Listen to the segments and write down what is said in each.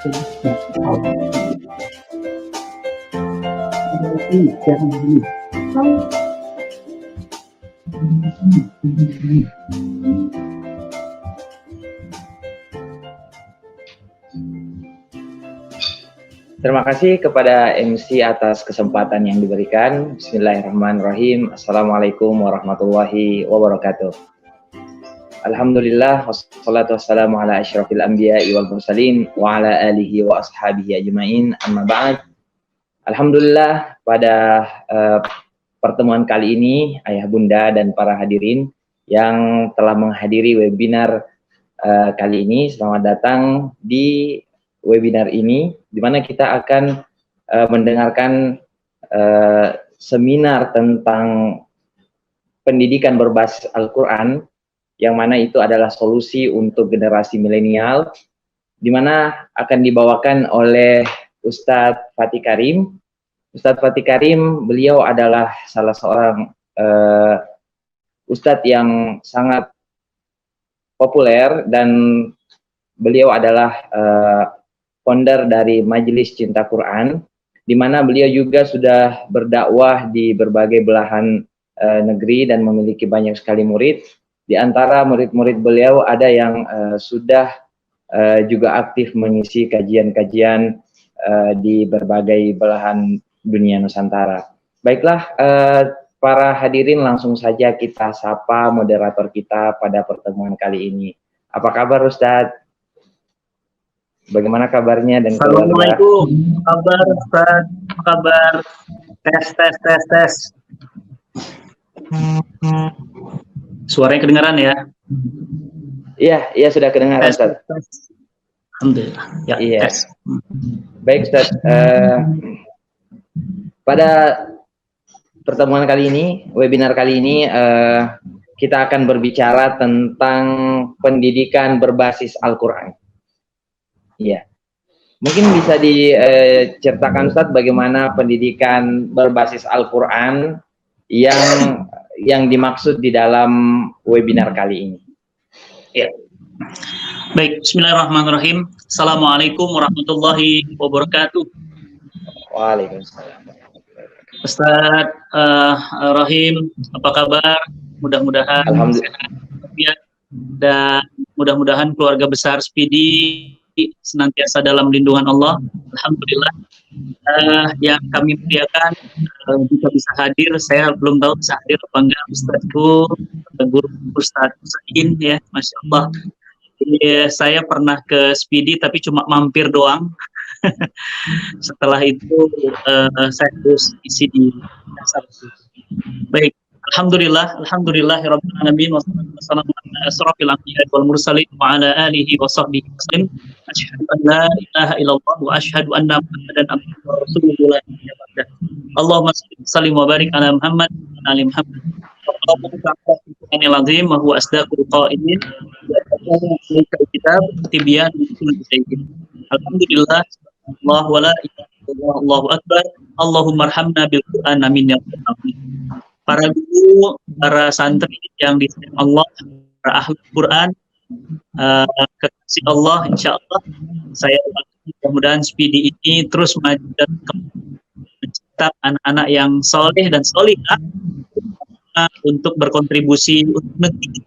Terima kasih kepada MC atas kesempatan yang diberikan. Bismillahirrahmanirrahim. Assalamualaikum warahmatullahi wabarakatuh. Alhamdulillah, wassalatu wassalamu ala asyrafil anbiya'i wal mursalin wa ala alihi wa ashabihi ajma'in, amma ba'd. Alhamdulillah, pada pertemuan kali ini, ayah bunda dan para hadirin yang telah menghadiri webinar kali ini, selamat datang di webinar ini, di mana kita akan mendengarkan seminar tentang pendidikan berbasis Al-Quran, yang mana itu adalah solusi untuk generasi milenial, di mana akan dibawakan oleh Ustadz Fatih Karim. Ustadz Fatih Karim, beliau adalah salah seorang Ustadz yang sangat populer, dan beliau adalah founder dari Majelis Cinta Quran, di mana beliau juga sudah berdakwah di berbagai belahan negeri dan memiliki banyak sekali murid. Di antara murid-murid beliau ada yang sudah juga aktif mengisi kajian-kajian di berbagai belahan dunia Nusantara. Baiklah, para hadirin, langsung saja kita sapa moderator kita pada pertemuan kali ini. Apa kabar Ustadz? Bagaimana kabarnya dan keluarga? Assalamualaikum. Kabar Ustadz? Apa kabar? Tes. Suaranya kedengaran ya? Iya sudah kedengaran Ustadz. Alhamdulillah. Ya, iya. Tes. Baik Ustadz, pada pertemuan kali ini, webinar kali ini, kita akan berbicara tentang pendidikan berbasis Al-Quran. Iya, mungkin bisa diceritakan Ustadz bagaimana pendidikan berbasis Al-Quran yang dimaksud di dalam webinar kali ini. Ya. Baik, bismillahirrahmanirrahim. Assalamualaikum warahmatullahi wabarakatuh. Waalaikumsalam. Ustadz Rahim, apa kabar? Mudah-mudahan sehat dan mudah-mudahan keluarga besar Speedy senantiasa dalam lindungan Allah. Alhamdulillah. Yang kami muliakan, jika bisa hadir, saya belum tahu bisa hadir apa enggak, Ustadzku, guru Ustadz Sain, ya, Masya Allah. Saya pernah ke Speedy tapi cuma mampir doang. Setelah itu saya terus isi di dasar. Baik, alhamdulillahirabbil alamin, wassalamu ala asrofil anbiya'i wal mursalin wa ala alihi wa sahbihi wasallam. Asyhadu an la ilaha illallah wa asyhadu anna Muhammadan abduhu wa rasuluhu la ilaha illallah. Allahumma shalli wa barik ala Muhammad wa ali Muhammad. Allahumma azim wa huwa asdaqul qailin wa kitab tibyan kulli syai'in. Alhamdulillah, Allah wa la ilaha illallah, Allahu akbar. Allahumma arhamna bil Qur'an, amin ya rabbal alamin. Para guru, para santri yang disayang Allah, para ahli Quran, kekasih Allah, insya Allah saya mudah-mudahan Speedy ini terus maju dan mencetak anak-anak yang soleh dan solihah untuk berkontribusi untuk negeri.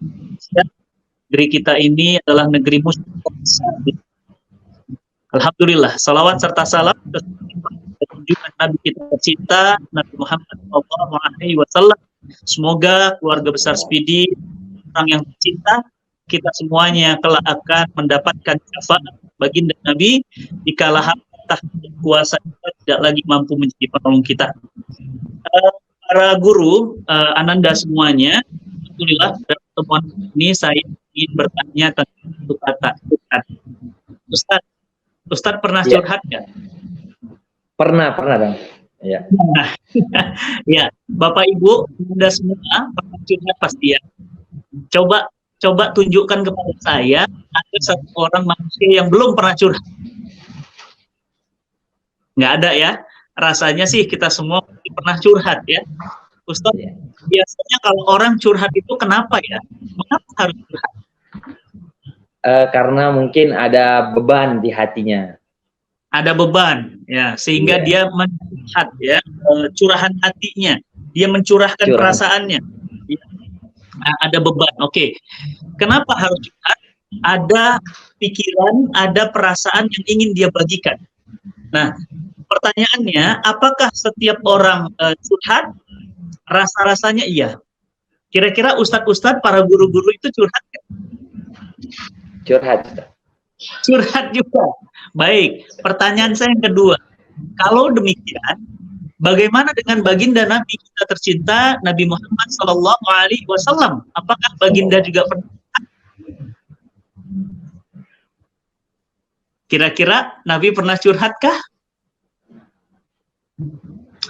Negeri kita ini adalah negeri muslim. Alhamdulillah, salawat serta salam junjungan Nabi kita tercinta, Nabi Muhammad SAW. Semoga keluarga besar Speedy, orang yang tercinta, kita semuanya kelak akan mendapatkan syafaat baginda Nabi dikala harta kuasa kita tidak lagi mampu menjadi penolong kita. Para guru, ananda semuanya, alhamdulillah pada pertemuan ini saya ingin bertanya tentang satu kata, Ustadz pernah curhat nggak? Pernah dong. Ya. Ya, Bapak Ibu, Anda semua pernah curhat pasti ya. Coba tunjukkan kepada saya ada satu orang manusia yang belum pernah curhat. Nggak ada ya. Rasanya sih kita semua pernah curhat ya. Ustadz, biasanya kalau orang curhat itu kenapa ya? Mengapa harus curhat? Karena mungkin ada beban di hatinya. ada beban, ya, sehingga dia melihat, ya, curahan hatinya, dia mencurahkan perasaannya, ya. Nah, ada beban. Oke. Kenapa harus curhat? Ada pikiran, ada perasaan yang ingin dia bagikan. Nah, pertanyaannya, apakah setiap orang curhat? Rasa-rasanya iya. Kira-kira ustadz-ustadz, para guru-guru itu curhat kan? Curhat. Curhat juga. Baik, pertanyaan saya yang kedua. Kalau demikian, bagaimana dengan baginda Nabi kita tercinta, Nabi Muhammad SAW? Apakah baginda juga pernah? Kira-kira Nabi pernah curhatkah?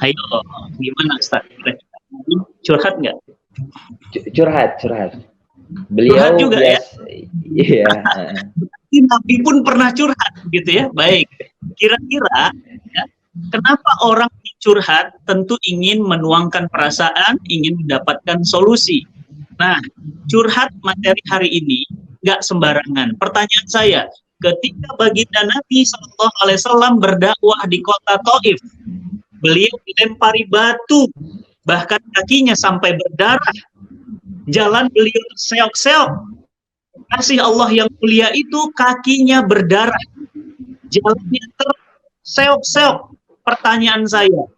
Ayo, gimana Ustaz? Curhat nggak? Curhat. Beliau curhat juga ya? Iya. Nabi pun pernah curhat, gitu ya. Baik, kira-kira ya, kenapa orang curhat? Tentu ingin menuangkan perasaan, ingin mendapatkan solusi. Nah, curhat materi hari ini nggak sembarangan. Pertanyaan saya, ketika baginda Nabi SAW berdakwah di kota Taif, beliau dilempari batu, bahkan kakinya sampai berdarah, jalan beliau terseok-seok. Kasih Allah yang mulia itu kakinya berdarah, jalannya terseok-seok. Pertanyaan saya,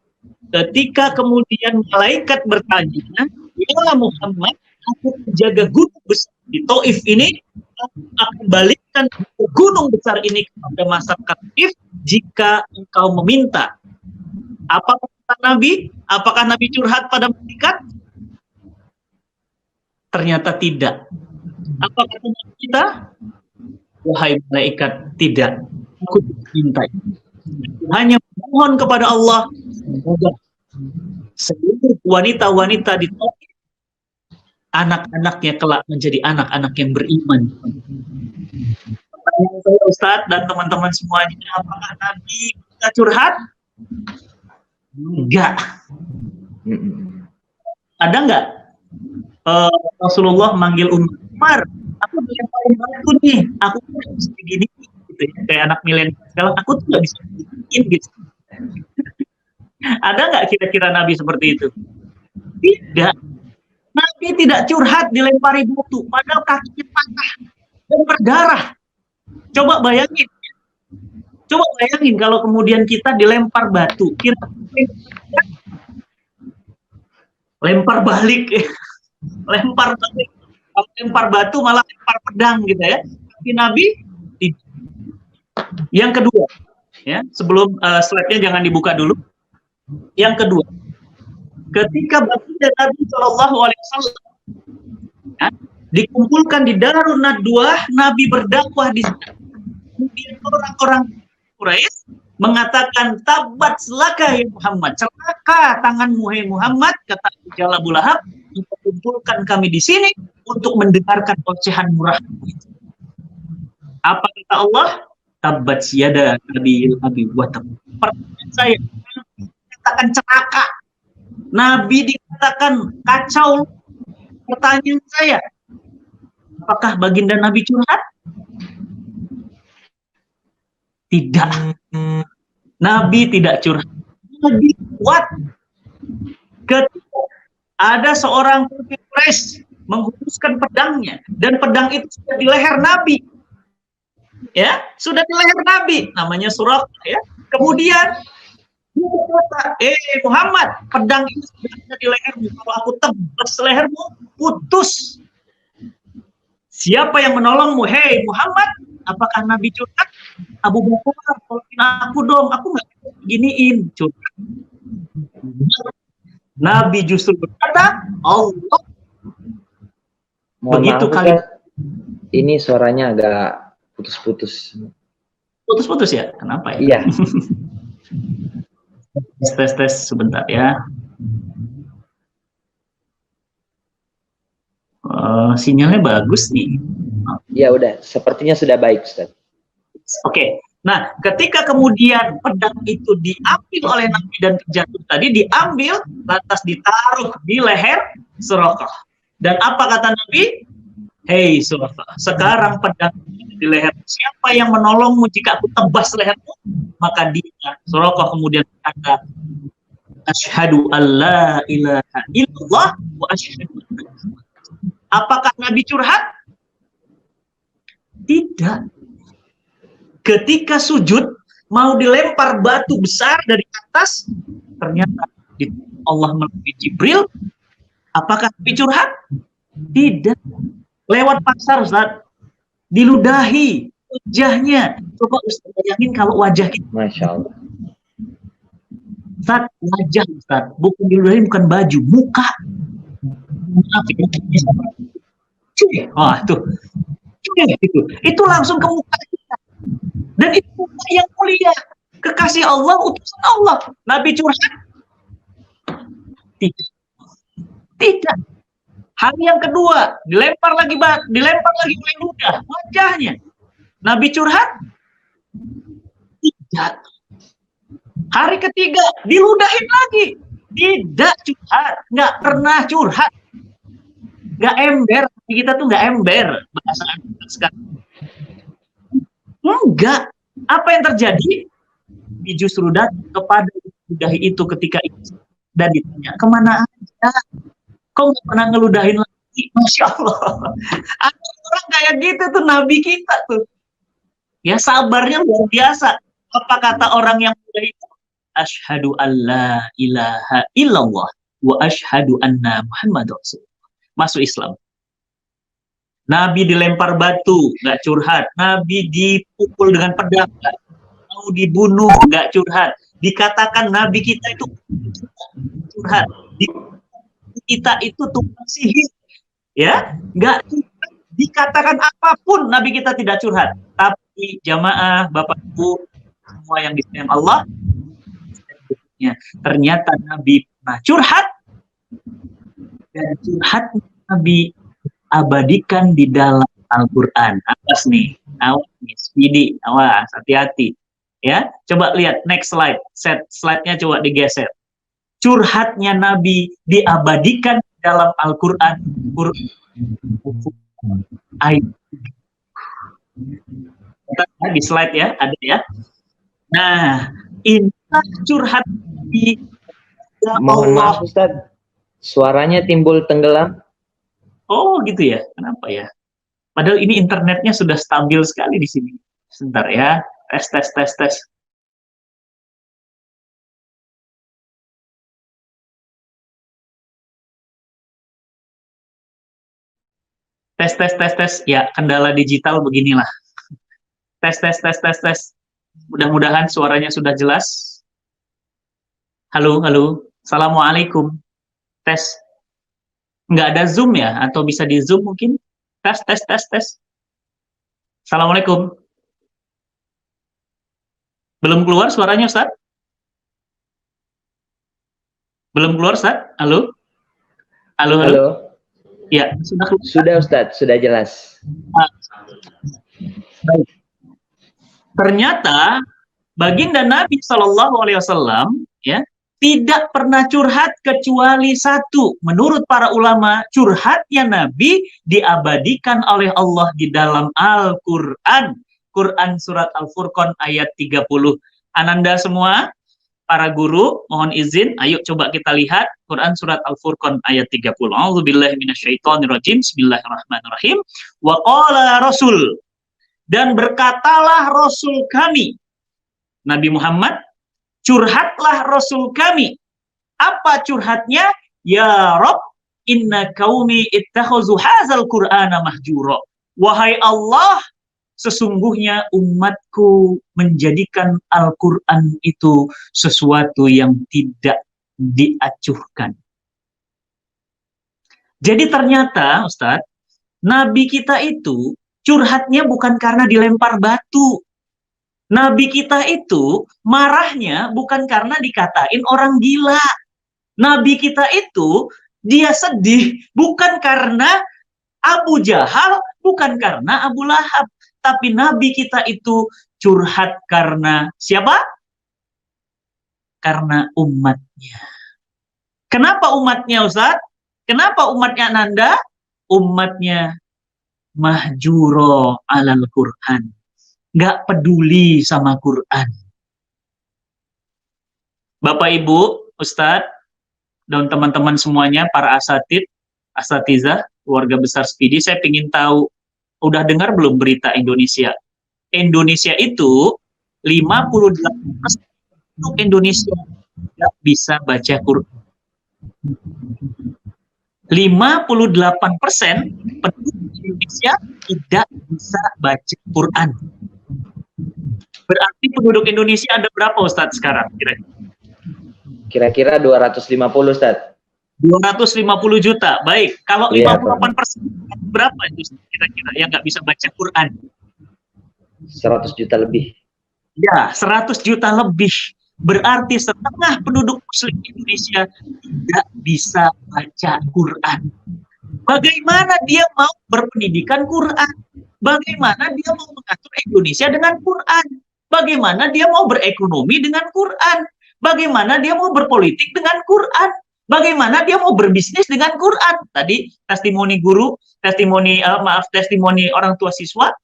ketika kemudian malaikat bertanya, ya Muhammad, aku menjaga gunung besar di Taif ini, aku akan balikkan gunung besar ini kepada masyarakat Taif jika engkau meminta. Apa kata Nabi? Apakah Nabi curhat pada malaikat? Ternyata tidak. Apa kata kita? Wahai malaikat, tidak. Aku minta. Hanya mohon kepada Allah, semoga seluruh wanita-wanita di Taif, anak-anaknya kelak menjadi anak-anak yang beriman. Pertanyaan saya, Ustadz dan teman-teman semuanya, apakah Nabi kita curhat? Enggak. Ada enggak? Rasulullah manggil Umar, aku dilemparin batu nih, aku tuh nggak bisa begini, gitu ya. Kayak anak milenial sekarang, aku tuh nggak bisa bikin gitu. Ada nggak kira-kira Nabi seperti itu? Tidak. Nabi tidak curhat dilempari batu, padahal kakinya patah dan berdarah. Coba bayangin kalau kemudian kita dilempar batu, kira-kira lempar balik. Lempar batu malah lempar pedang gitu ya. Tapi Nabi tidak. Yang kedua, ya, sebelum slide-nya jangan dibuka dulu. Yang kedua, ketika baginda Nabi SAW ya, dikumpulkan di Darun Nadwah, Nabi berdakwah di sana. Kemudian orang-orang Quraisy mengatakan, tabat selaka ya Muhammad, celaka tanganmu hai Muhammad, kata Abu Lahab, kumpulkan kami di sini untuk mendengarkan ocehan murah. Apa kata Allah? Tabat yada Nabi wa tab. Pertanyaan saya, dikatakan celaka, Nabi dikatakan kacau. Pertanyaan saya, apakah baginda Nabi curhat? Tidak. Nabi tidak curhat. Nabi kuat. Ketika ada seorang Quraisy menghunuskan pedangnya, dan pedang itu sudah di leher Nabi. Ya, sudah di leher Nabi, namanya Suraqah ya. Kemudian dia berkata, Muhammad, pedang ini sudah ada di lehermu. Kalau aku tebas lehermu, putus. Siapa yang menolongmu? Hei Muhammad, apakah Nabi curhat? Abu Bakar, tolongin aku dong, aku nggak bisa beginiin. Curhat. Nabi justru berkata, Allah. Begitu kali. Ini suaranya agak putus-putus. Putus-putus ya? Kenapa ya? Iya. Tes sebentar ya. Sinyalnya bagus nih. Ya udah, sepertinya sudah baik, Ustaz. Oke. Nah, ketika kemudian pedang itu diambil oleh Nabi dan terjatuh tadi, diambil, lantas ditaruh di leher Suraqah. Dan apa kata Nabi? Hei Suraka, sekarang pedang di leher. Siapa yang menolongmu jika aku tebas lehermu? Maka dia, Suraka kemudian berkata, Asyhadu an la ilaha illallah wa asyhadu. Apakah Nabi curhat? Tidak. Ketika sujud, mau dilempar batu besar dari atas, ternyata Allah melalui Jibril. Apakah Nabi curhat? Tidak. Lewat pasar, Ustaz. Diludahi wajahnya. Coba Ustaz bayangin kalau wajah kita. Masya Allah. Ustaz, wajah Ustaz. Bukan diludahi, bukan baju. Muka. Maaf ya. Wah, tuh. Itu langsung ke muka kita. Dan itu muka yang mulia. Kekasih Allah, utusan Allah. Nabi curhat? Tidak. Tidak. Hal yang kedua, dilempar lagi oleh ludah wajahnya. Nabi curhat? Tidak. Hari ketiga, diludahin lagi. Tidak curhat, nggak pernah curhat. Nggak ember, kita tuh nggak ember bahasa sekarang. Enggak. Apa yang terjadi? Justru datang kepada ludahi itu ketika itu dan ditanya, kemana aja? Kau nggak pernah ngeludahin lagi? Masya Allah. Ada orang kayak gitu tuh Nabi kita tuh. Ya sabarnya luar biasa. Apa kata orang yang muda itu? Asyhadu alla ilaha illallah wa asyhadu anna Muhammad Rasulullah. Masuk Islam. Nabi dilempar batu, nggak curhat. Nabi dipukul dengan pedang, mau dibunuh, nggak curhat. Dikatakan Nabi kita itu curhat. Kita itu tukang sihir, ya, nggak dikatakan apapun Nabi kita tidak curhat. Tapi jamaah, Bapak Ibu, semua yang disayang Allah, ternyata Nabi pernah curhat dan curhat Nabi abadikan di dalam Al-Quran. Awas nih, awas nih, speedy, awas, hati-hati. Ya, coba lihat next slide, slide-nya coba digeser. Curhatnya Nabi diabadikan dalam Al-Quran. Di slide ya, ada ya. Nah, ini curhat Nabi. Mohon maaf Ustaz, suaranya timbul tenggelam. Oh gitu ya, kenapa ya? Padahal ini internetnya sudah stabil sekali di sini. Sebentar ya, tes. Tes. Ya, kendala digital beginilah. Tes. Mudah-mudahan suaranya sudah jelas. Halo. Assalamualaikum. Tes. Nggak ada Zoom ya? Atau bisa di Zoom mungkin? Tes. Assalamualaikum. Belum keluar suaranya, Ustaz? Belum keluar, Ustaz? Halo? Ya, sudah Ustaz, sudah jelas. Baik. Ternyata baginda Nabi SAW ya tidak pernah curhat kecuali satu. Menurut para ulama, curhatnya Nabi diabadikan oleh Allah di dalam Al-Quran. Quran surat Al-Furqan ayat 30. Ananda semua, para guru, mohon izin, ayo coba kita lihat Quran surat Al-Furqan ayat 30. A'udzubillahi minasyaitonirrajim. Bismillahirrahmanirrahim. Wa qala Rasul, dan berkatalah Rasul kami, Nabi Muhammad, curhatlah Rasul kami. Apa curhatnya? Ya Rabb, inna qaumi ittakhazu hadzal Qur'ana mahjura. Wahai Allah, sesungguhnya umatku menjadikan Al-Quran itu sesuatu yang tidak diacuhkan. Jadi ternyata, Ustadz, Nabi kita itu curhatnya bukan karena dilempar batu. Nabi kita itu marahnya bukan karena dikatain orang gila. Nabi kita itu dia sedih bukan karena Abu Jahal, bukan karena Abu Lahab. Tapi Nabi kita itu curhat karena siapa? Karena umatnya. Kenapa umatnya, Ustaz? Kenapa umatnya Ananda? Umatnya mahjuro alal Quran. Nggak peduli sama Quran. Bapak Ibu, Ustadz, dan teman-teman semuanya, para asatizah, keluarga besar Spidi, saya ingin tahu, udah dengar belum berita Indonesia? Indonesia itu 58% untuk Indonesia tidak bisa baca Quran. 58% penduduk Indonesia tidak bisa baca Quran. Berarti penduduk Indonesia ada berapa, Ustadz, sekarang? Kira-kira 250, Ustadz. 250 juta. Baik, kalau 58% berapa itu kira-kira yang nggak bisa baca Quran? 100 juta lebih. Ya, 100 juta lebih. Berarti setengah penduduk Muslim Indonesia tidak bisa baca Quran. Bagaimana dia mau berpendidikan Quran? Bagaimana dia mau mengatur Indonesia dengan Quran? Bagaimana dia mau berekonomi dengan Quran? Bagaimana dia mau berpolitik dengan Quran? Bagaimana dia mau berbisnis dengan Quran? Tadi testimoni guru, testimoni orang tua siswa,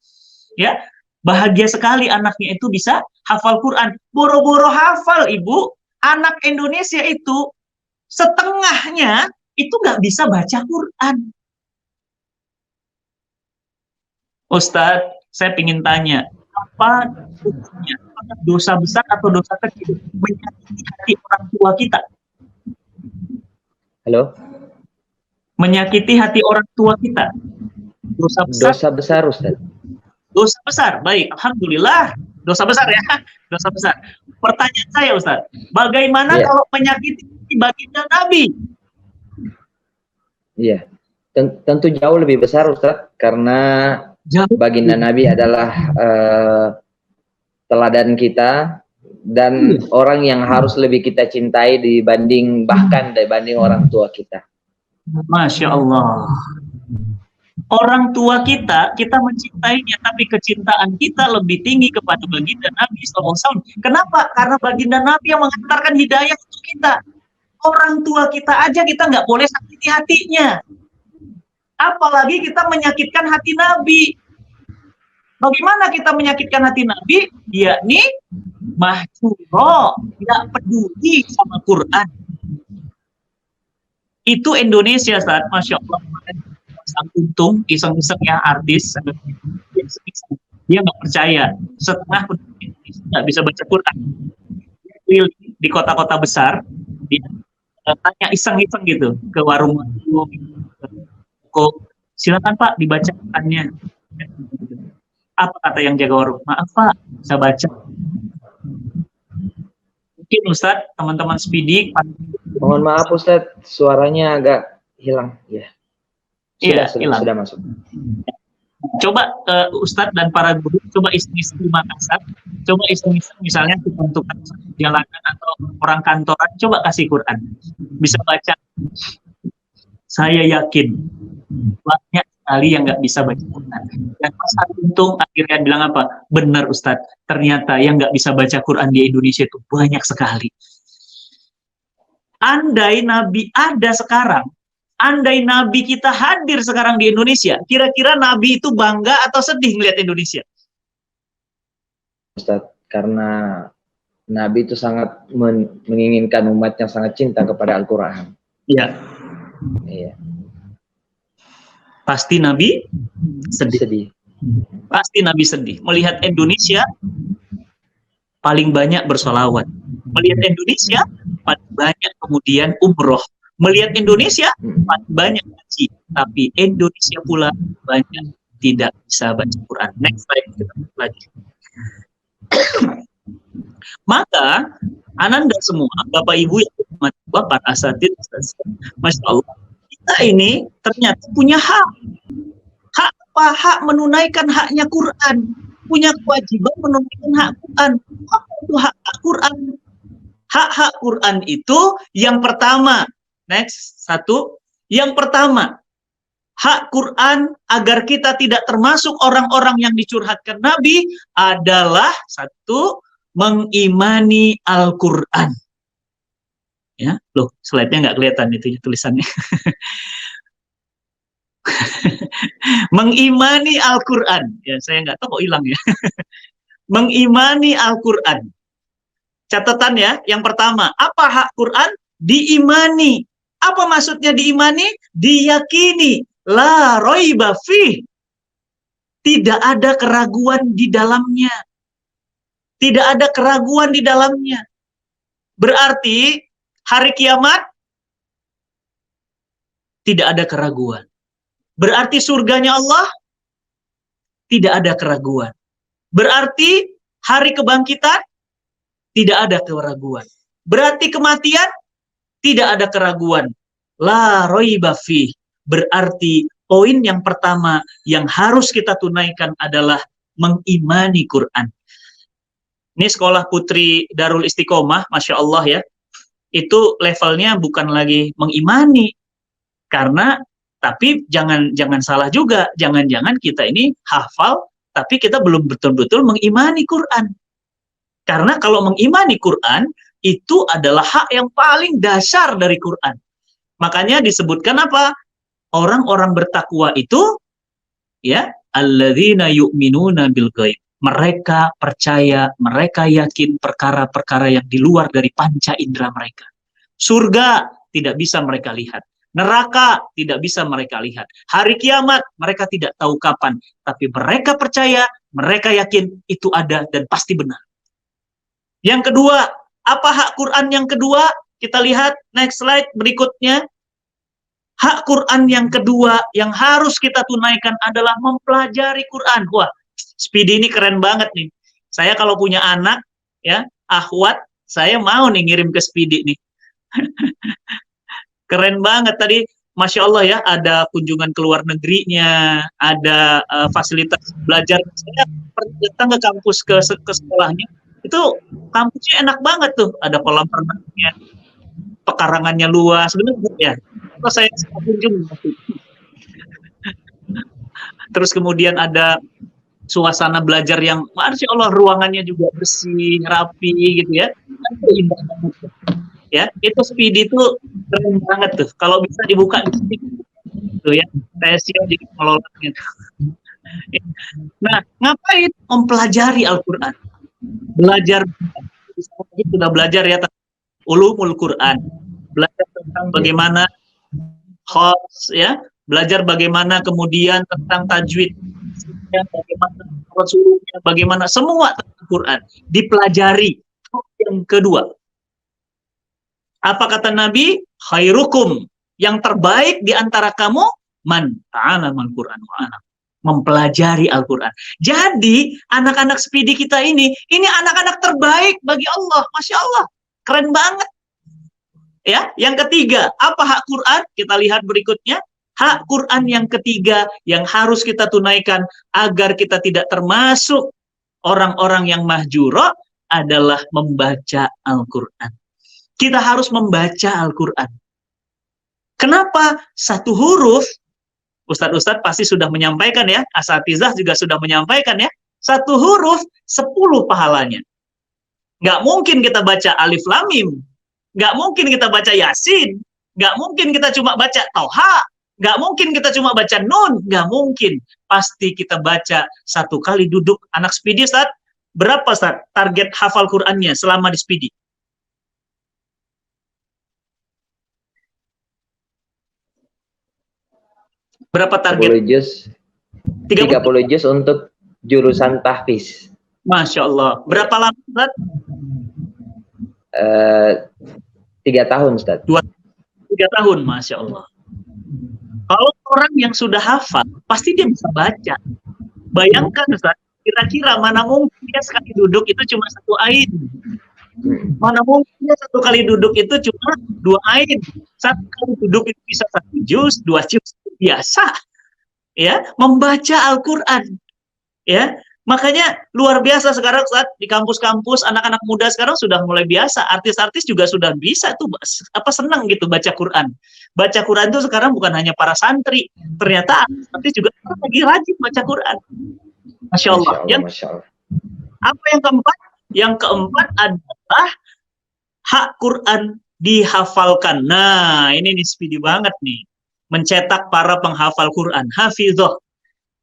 ya, bahagia sekali anaknya itu bisa hafal Quran. Boro-boro hafal, Ibu. Anak Indonesia itu setengahnya itu nggak bisa baca Quran. Ustadz, saya ingin tanya, apa dosa besar atau dosa kecil menyakiti hati orang tua kita? Halo? Menyakiti hati orang tua kita. Dosa besar? Dosa besar, Ustaz. Dosa besar, baik. Alhamdulillah. Dosa besar ya, dosa besar. Pertanyaan saya, Ustaz, bagaimana kalau menyakiti baginda Nabi? Iya, tentu jauh lebih besar, Ustaz, karena baginda Nabi adalah teladan kita dan orang yang harus lebih kita cintai bahkan dibanding orang tua kita. Masya Allah. Orang tua kita mencintainya, tapi kecintaan kita lebih tinggi kepada baginda Nabi SAW. Kenapa? Karena baginda Nabi yang mengantarkan hidayah untuk kita. Orang tua kita aja kita nggak boleh sakiti hatinya. Apalagi kita menyakitkan hati Nabi. Bagaimana kita menyakitkan hati Nabi? Yakni mahjuro, tidak peduli sama Quran. Itu Indonesia, saat Masya Allah. Untung iseng-isengnya artis, dia nggak percaya setengah penduduk Indonesia nggak bisa baca Quran. Di kota-kota besar, dia tanya iseng-iseng gitu ke warung kok silakan Pak dibaca Qurannya. Apa kata yang jaga warung? Maaf Pak, saya baca. Mungkin Ustadz, teman-teman Spidi. Mohon maaf Ustadz, suaranya agak hilang ya. Sudah masuk. Coba Ustadz dan para guru, coba iseng-iseng di Makassar, coba iseng-iseng misalnya untuk jalanan atau orang kantoran, coba kasih Quran, bisa baca. Saya yakin banyak sekali yang nggak bisa baca Quran. Dan Mas Untung akhirnya bilang apa? Benar Ustadz, ternyata yang nggak bisa baca Quran di Indonesia itu banyak sekali. Andai Nabi ada sekarang, andai Nabi kita hadir sekarang di Indonesia, kira-kira Nabi itu bangga atau sedih melihat Indonesia? Ustaz, karena Nabi itu sangat menginginkan umatnya sangat cinta kepada Al-Quran. Iya. Iya. Pasti Nabi sedih. Pasti Nabi sedih. Melihat Indonesia paling banyak bersolawat. Melihat Indonesia paling banyak kemudian umroh. Melihat Indonesia banyak haji, tapi Indonesia pula banyak tidak bisa baca Quran. Next slide kita lagi. Maka Ananda semua, Bapak Ibu yang hormat Bapak asatid, Masya Allah, kita ini ternyata punya hak. Hak apa? Hak menunaikan haknya Quran. Punya kewajiban menunaikan hak Quran. Apa itu hak Quran? Hak-hak Quran itu yang pertama. Next, satu. Yang pertama, hak Quran agar kita tidak termasuk orang-orang yang dicurhatkan Nabi adalah satu, mengimani Al-Quran. Ya, loh, slide-nya nggak kelihatan itu tulisannya. Mengimani Al-Quran. Ya, saya nggak tahu kok hilang ya. Mengimani Al-Quran. Catatan ya, yang pertama, apa hak Quran? Diimani. Apa maksudnya diimani? Diyakini. La roiba fih. Tidak ada keraguan di dalamnya. Tidak ada keraguan di dalamnya. Berarti hari kiamat tidak ada keraguan. Berarti surganya Allah tidak ada keraguan. Berarti hari kebangkitan tidak ada keraguan. Berarti kematian tidak ada keraguan. La roiba fih. Berarti poin yang pertama yang harus kita tunaikan adalah mengimani Quran. Ini sekolah putri Darul Istiqomah, Masya Allah ya. Itu levelnya bukan lagi mengimani. Karena, tapi jangan salah juga. Jangan-jangan kita ini hafal, tapi kita belum betul-betul mengimani Quran. Karena kalau mengimani Quran, itu adalah hak yang paling dasar dari Quran. Makanya disebutkan apa? Orang-orang bertakwa itu, ya, alladzina yu'minuna bil ghaib. Mereka percaya, mereka yakin perkara-perkara yang di luar dari panca indera mereka. Surga tidak bisa mereka lihat. Neraka tidak bisa mereka lihat. Hari kiamat mereka tidak tahu kapan. Tapi mereka percaya, mereka yakin itu ada dan pasti benar. Yang kedua, apa hak Quran yang kedua? Kita lihat next slide berikutnya. Hak Quran yang kedua yang harus kita tunaikan adalah mempelajari Quran. Wah, Speedy ini keren banget nih. Saya kalau punya anak, ya, akhwat, saya mau nih ngirim ke Speedy nih. Keren banget tadi, Masya Allah ya, ada kunjungan ke luar negerinya, ada fasilitas belajar. Saya pernah datang ke kampus, ke sekolahnya, itu kampusnya enak banget tuh, ada kolam renangnya, pekarangannya luas, benar ya. Terus saya kunjung. Terus kemudian ada suasana belajar yang, Masya Allah, ruangannya juga bersih, rapi gitu ya. Indah banget. Ya, itu Speedy itu keren banget tuh. Kalau bisa dibuka di sini, tuh ya, saya siap jadi pengelolanya. Nah, ngapain mempelajari Al-Quran? Belajar, sudah belajar ya ulumul Quran, belajar tentang bagaimana khos, ya, belajar bagaimana kemudian tentang tajwid, bagaimana rasulnya, bagaimana semua tentang Quran dipelajari. Yang kedua, apa kata Nabi? Khairukum, yang terbaik di antara kamu, man ta'alamal Quran wa ana, mempelajari Al-Quran. Jadi anak-anak Speedy kita ini anak-anak terbaik bagi Allah. Masya Allah, keren banget. Ya, yang ketiga, apa hak Quran? Kita lihat berikutnya. Hak Quran yang ketiga yang harus kita tunaikan agar kita tidak termasuk orang-orang yang mahjura adalah membaca Al-Quran. Kita harus membaca Al-Quran. Kenapa? Satu huruf, Ustadz-ustadz pasti sudah menyampaikan ya, asatizah juga sudah menyampaikan ya, satu huruf 10 pahalanya. Nggak mungkin kita baca alif lam mim, nggak mungkin kita baca yasin, nggak mungkin kita cuma baca tauha, nggak mungkin kita cuma baca nun, nggak mungkin. Pasti kita baca satu kali duduk. Anak Speedy, Ustadz, berapa Ustadz target hafal Qurannya selama di Speedy? Berapa target? 30 juz untuk jurusan tahfiz. Masya Allah. Berapa lama, Ustaz? 3 tahun, Ustaz. 3 tahun, Masya Allah. Kalau orang yang sudah hafal, pasti dia bisa baca. Bayangkan, Ustaz, kira-kira mana mungkin dia sekali duduk itu cuma 1 ayat. Mana mungkin dia 1 kali duduk itu cuma 2 ayat. 1 kali duduk itu bisa 1 juz, 2 juz. Biasa, ya, membaca Al-Quran, ya. Makanya luar biasa sekarang saat di kampus-kampus anak-anak muda sekarang sudah mulai biasa, artis-artis juga sudah bisa tuh, senang gitu baca Quran. Baca Quran itu sekarang bukan hanya para santri, ternyata artis juga lagi rajin baca Quran. Masya Allah. Masya Allah. Apa yang keempat? Yang keempat adalah hak Quran dihafalkan. Nah, ini nih Speedy banget nih. Mencetak para penghafal Quran, hafizah.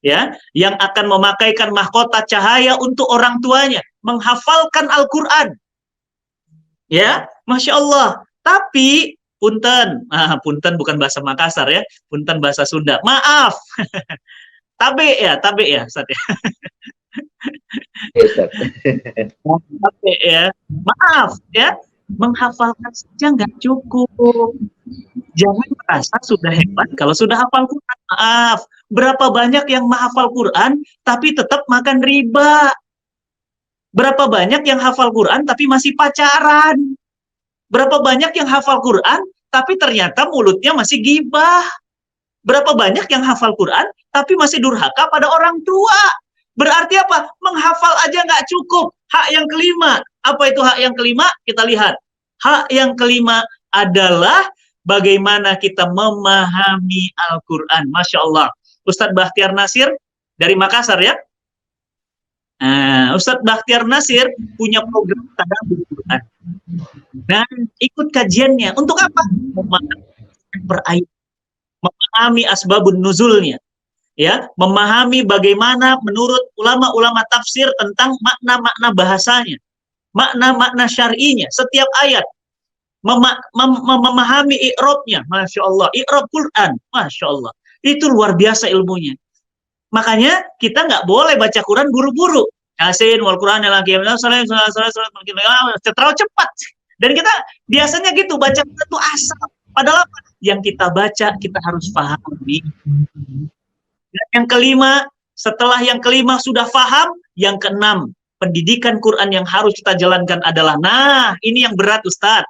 ya, yang akan memakaikan mahkota cahaya untuk orang tuanya, menghafalkan Al-Quran. Ya, Masya Allah. Tapi, punten, punten bukan bahasa Makassar ya, punten bahasa Sunda. Maaf. Tabe ya, Ustaz ya. Tabe ya. Maaf ya, menghafalkan saja nggak cukup. Jangan merasa sudah hebat kalau sudah hafal Quran. Maaf, berapa banyak yang menghafal Quran tapi tetap makan riba. Berapa banyak yang hafal Quran tapi masih pacaran. Berapa banyak yang hafal Quran tapi ternyata mulutnya masih gibah. Berapa banyak yang hafal Quran tapi masih durhaka pada orang tua. Berarti apa? Menghafal aja nggak cukup. Hak yang kelima. Apa itu hak yang kelima? Kita lihat. Hak yang kelima adalah bagaimana kita memahami Al-Quran. Masya Allah. Ustadz Bakhtiar Nasir dari Makassar ya. Ustadz Bakhtiar Nasir punya program tadabbur Quran. Dan ikut kajiannya. Untuk apa? Memahami asbabun nuzulnya. Ya, memahami bagaimana menurut ulama-ulama tafsir tentang makna-makna bahasanya, makna-makna syar'inya, setiap ayat, memahami i'rabnya, Masya Allah, i'rab Quran, Masya Allah, itu luar biasa ilmunya. Makanya kita nggak boleh baca Quran buru-buru. Yasin, wal Quran lagi, terlalu cepat. Dan kita biasanya gitu, baca Quran itu asal. Padahal yang kita baca, kita harus pahami. Dan yang kelima, setelah yang kelima sudah paham, yang keenam, pendidikan Quran yang harus kita jalankan adalah, nah ini yang berat Ustadz.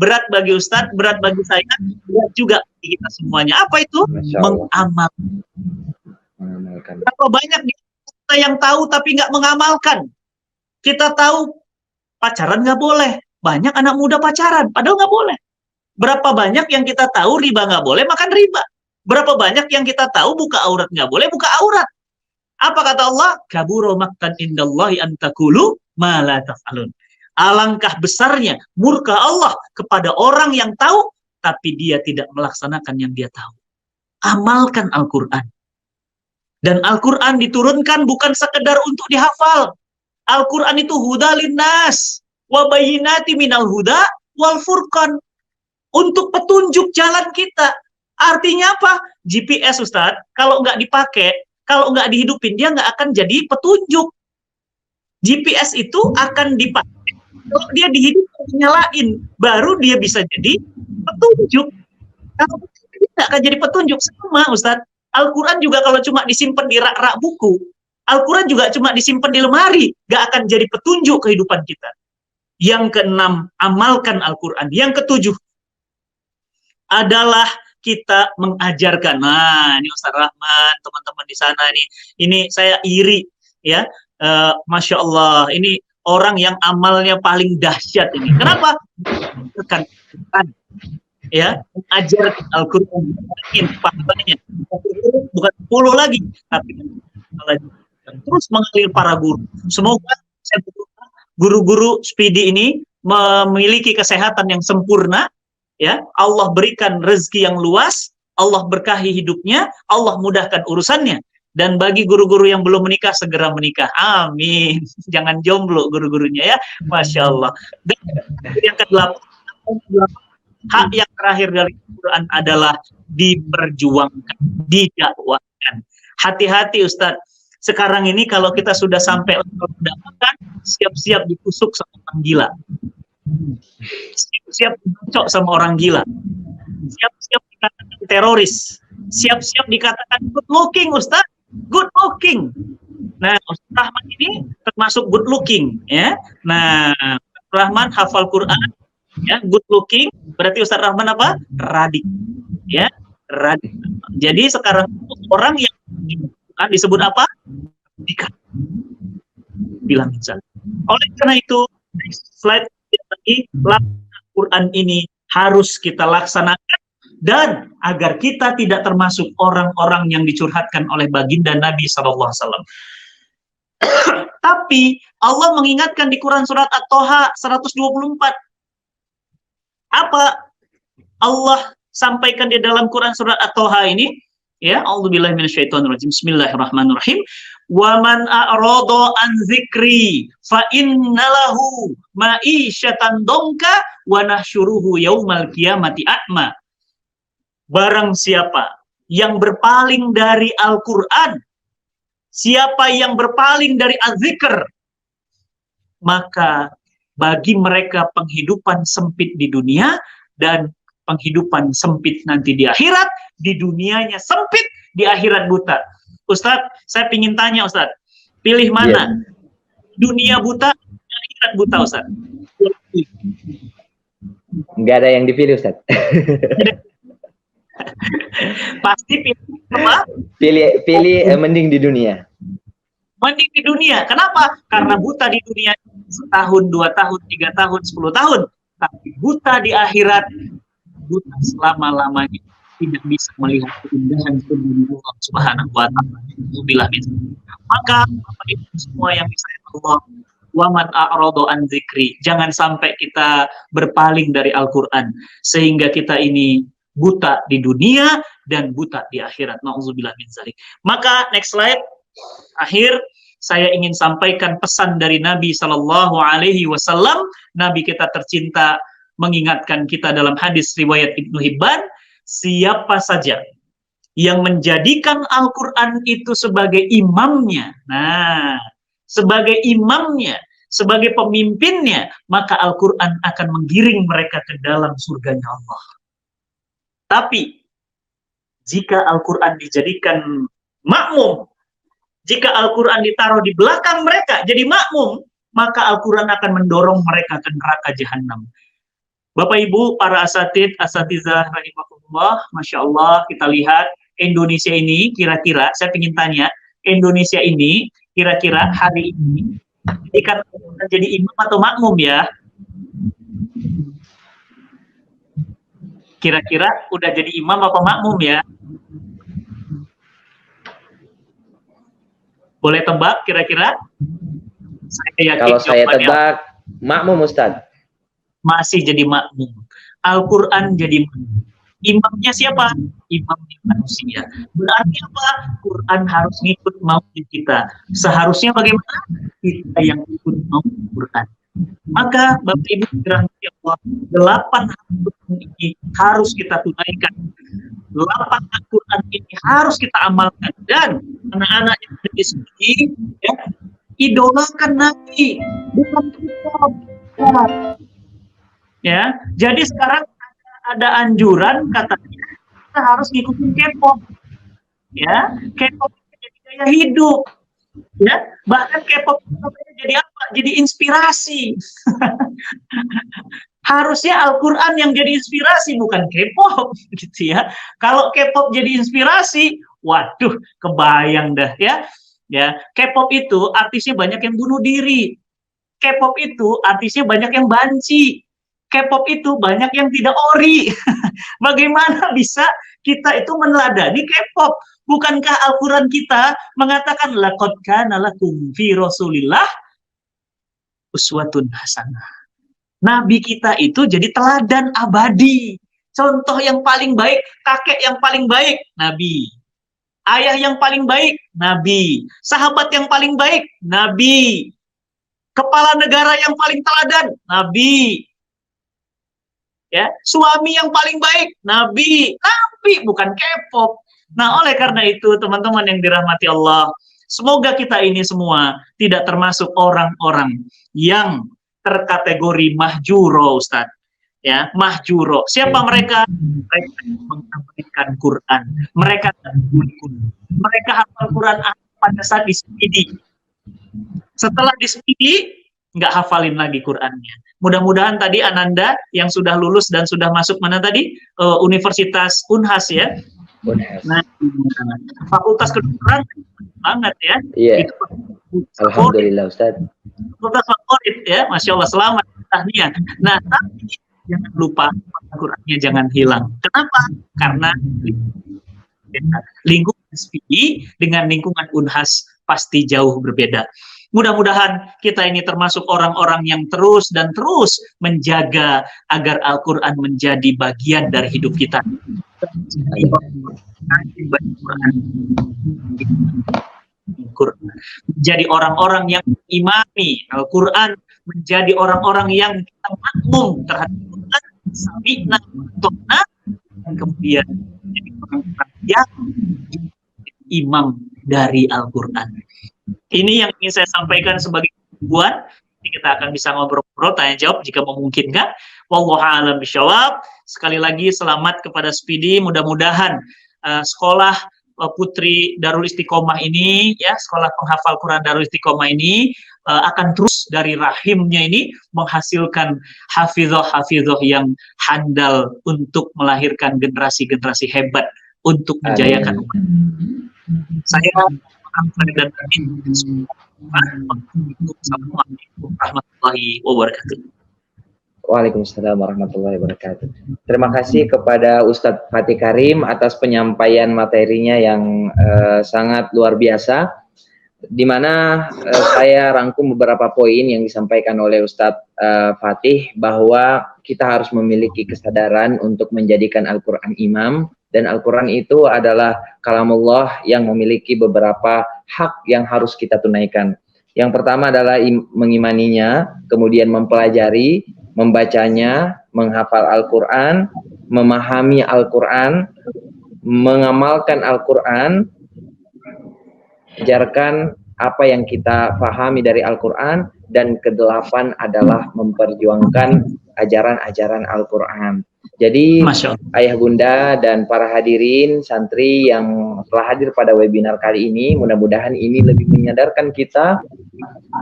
Berat bagi Ustadz, berat bagi saya, berat juga bagi kita semuanya. Apa itu? Mengamalkan. Berapa banyak kita yang tahu tapi nggak mengamalkan. Kita tahu pacaran nggak boleh. Banyak anak muda pacaran, padahal nggak boleh. Berapa banyak yang kita tahu riba nggak boleh, makan riba. Berapa banyak yang kita tahu buka aurat nggak boleh, buka aurat. Apa kata Allah? Kabura maqtan indallahi an taqulu ma la taf'alun. Alangkah besarnya murka Allah kepada orang yang tahu tapi dia tidak melaksanakan yang dia tahu. Amalkan Al-Quran. Dan Al-Quran diturunkan bukan sekedar untuk dihafal. Al-Quran itu huda linnas wa bayyinati minal huda wal furqan. Untuk petunjuk jalan kita. Artinya apa? GPS, Ustadz, kalau nggak dipakai, kalau nggak dihidupin, dia nggak akan jadi petunjuk. GPS itu akan dipakai, kalau dia dihidupin, nyalain, baru dia bisa jadi petunjuk. Kalau dia nggak akan jadi petunjuk, sama, Ustadz. Al-Quran juga kalau cuma disimpan di rak-rak buku, Al-Quran juga cuma disimpan di lemari, nggak akan jadi petunjuk kehidupan kita. Yang keenam, amalkan Al-Quran. Yang ketujuh, adalah kita mengajarkan. Nah, ini Ustaz Rahman, teman-teman di sana nih. Ini saya iri ya. Masya Allah, ini orang yang amalnya paling dahsyat ini. Kenapa? Bukan ya, mengajarkan Al-Quran pahalanya. Bukan 10 lagi, tapi terus mengalir para guru. Semoga saya berdoa guru-guru Speedy ini memiliki kesehatan yang sempurna. Ya, Allah berikan rezeki yang luas, Allah berkahi hidupnya, Allah mudahkan urusannya. Dan bagi guru-guru yang belum menikah, segera menikah. Amin. Jangan jomblo guru-gurunya ya. Masya Allah. Dan yang ke-8, hak yang terakhir dari Quran adalah diperjuangkan, didakwakan. Hati-hati Ustadz. Sekarang ini kalau kita sudah sampai mendapatkan, siap-siap ditusuk sama orang gila. Siap-siap dicocok sama orang gila, siap-siap dikatakan teroris, siap-siap dikatakan good looking, Ustaz, good looking. Nah, Ustaz Rahman ini termasuk good looking, ya. Nah, Ustaz Rahman hafal Quran, ya, good looking, berarti Ustaz Rahman apa? Radik, ya, radik. Jadi sekarang orang yang disebut apa? Bilang misalnya. Oleh karena itu, slide lagi, Al-Quran ini harus kita laksanakan, dan agar kita tidak termasuk orang-orang yang dicurhatkan oleh baginda Nabi SAW. Tapi Allah mengingatkan di Quran surat At-Toha 124. Apa Allah sampaikan di dalam Quran surat At-Toha ini? Ya, a'udzubillahi minasyaitonirrajim. Bismillahirrahmanirrahim. Wa man a'rada an dzikri fa innalahu ma'isyatan dongka wa nahsyuruhu yaumal qiyamati a'ma. Barang siapa yang berpaling dari Al-Qur'an, siapa yang berpaling dari az-zikr, maka bagi mereka penghidupan sempit di dunia dan penghidupan sempit nanti di akhirat. Di dunianya sempit, di akhirat buta. Ustadz, saya ingin tanya Ustadz, pilih mana? Dunia buta, akhirat buta Ustadz? Nggak ada yang dipilih Ustadz. Pasti pilih apa? Pilih mending di dunia. Mending di dunia. Kenapa? Karena buta di dunia setahun, 2 tahun, 3 tahun, 10 tahun. Tapi buta di akhirat, buta selama-lamanya, tidak bisa melihat keindahan Allah Subhanahu wa Ta'ala. Maka Bapak Ibu semua yang disayang Allah, wa man a'rada an dzikri, jangan sampai kita berpaling dari Al-Qur'an sehingga kita ini buta di dunia dan buta di akhirat. Nauzubillah min dzalik. Maka next slide. Akhir saya ingin sampaikan pesan dari Nabi Sallallahu Alaihi Wasallam. Nabi kita tercinta mengingatkan kita dalam hadis riwayat Ibnu Hibban, siapa saja yang menjadikan Al-Quran itu sebagai imamnya, sebagai imamnya, sebagai pemimpinnya, maka Al-Quran akan menggiring mereka ke dalam surganya Allah. Tapi jika Al-Quran dijadikan makmum, jika Al-Quran ditaruh di belakang mereka jadi makmum, maka Al-Quran akan mendorong mereka ke neraka jahanam. Bapak Ibu, para asatizah rahimahullah, Masya Allah, kita lihat Indonesia ini kira-kira, saya ingin tanya, Indonesia ini kira-kira hari ini jika jadi imam atau makmum ya? Kira-kira udah jadi imam atau makmum ya? Boleh tebak kira-kira? Kalau saya tebak, makmum Ustadz. Masih jadi makmum. Al-Quran jadi makmum. Imamnya siapa? Imamnya manusia. Berarti apa? Quran harus ngikut maunya kita. Seharusnya bagaimana? Kita yang ikut mau Quran. Maka Bapak Ibu dirahmati Allah, 8 Al-Quran ini harus kita tunaikan. 8 Al-Quran ini harus kita amalkan. Dan anak-anak yang ada di sini, ya, idolakan Nabi, bukan kitab. Ya, jadi sekarang ada anjuran katanya kita harus ngikutin K-pop. Ya, K-pop jadi gaya hidup. Ya, bahkan K-pop jadi apa? Jadi inspirasi. Harusnya Al-Quran yang jadi inspirasi, bukan K-pop, gitu ya. Kalau K-pop jadi inspirasi, waduh, kebayang dah ya. Ya, K-pop itu artisnya banyak yang bunuh diri. K-pop itu artisnya banyak yang banci. K-pop itu banyak yang tidak ori. Bagaimana bisa kita itu meneladani K-pop? Bukankah Al-Quran kita mengatakan laqad kana lakum fi Rasulillah uswatun hasanah. Nabi kita itu jadi teladan abadi. Contoh yang paling baik, kakek yang paling baik, Nabi. Ayah yang paling baik, Nabi. Sahabat yang paling baik, Nabi. Kepala negara yang paling teladan, Nabi. Ya, suami yang paling baik, Nabi. Nabi, bukan K-pop. Nah, oleh karena itu, teman-teman yang dirahmati Allah, semoga kita ini semua tidak termasuk orang-orang yang terkategori mahjuro, Ustaz. Ya, mahjuro. Siapa mereka? Mereka yang mengabaikan Quran. Mereka hafal Quran pada saat di SPD. Setelah di SPD, nggak hafalin lagi Qurannya. Mudah-mudahan tadi Ananda yang sudah lulus dan sudah masuk mana tadi? Universitas Unhas ya. Unhas. Nah, Fakultas Kedokteran banget ya. Iya. Alhamdulillah Ustaz. Fakultas favorit ya, Masya Allah, selamat tahniah. Nah, tapi jangan lupa Qurannya jangan hilang. Kenapa? Karena lingkungan SPD dengan lingkungan Unhas pasti jauh berbeda. Mudah-mudahan kita ini termasuk orang-orang yang terus dan terus menjaga agar Al-Quran menjadi bagian dari hidup kita. Menjadi orang-orang yang imami Al-Quran, menjadi orang-orang yang kita makmum terhadap Al-Quran, sami'na ta'na, dan kemudian menjadi orang-orang yang imam dari Al-Quran. Ini yang ingin saya sampaikan sebagai tujuan. Kita akan bisa ngobrol-ngobrol, tanya jawab jika memungkinkan. Wallahu a'lam bishawab. Sekali lagi selamat kepada Speedy. Mudah-mudahan sekolah Putri Darul Istiqomah ini, ya, sekolah penghafal Quran Darul Istiqomah ini akan terus dari rahimnya ini menghasilkan hafizah-hafizah yang handal untuk melahirkan generasi-generasi hebat untuk menjayakan umat. Saya dan Assalamualaikum warahmatullahi wabarakatuh. Waalaikumsalam warahmatullahi wabarakatuh. Terima kasih kepada Ustadz Fatih Karim atas penyampaian materinya yang sangat luar biasa, di mana saya rangkum beberapa poin yang disampaikan oleh Ustadz Fatih, bahwa kita harus memiliki kesadaran untuk menjadikan Al-Quran imam, dan Al-Quran itu adalah kalamullah yang memiliki beberapa hak yang harus kita tunaikan. Yang pertama adalah mengimaninya, kemudian mempelajari, membacanya, menghafal Al-Quran, memahami Al-Quran, mengamalkan Al-Quran, ajarkan apa yang kita pahami dari Al-Quran, dan kedelapan adalah memperjuangkan ajaran-ajaran Al-Quran. Jadi ayah bunda dan para hadirin santri yang telah hadir pada webinar kali ini, mudah-mudahan ini lebih menyadarkan kita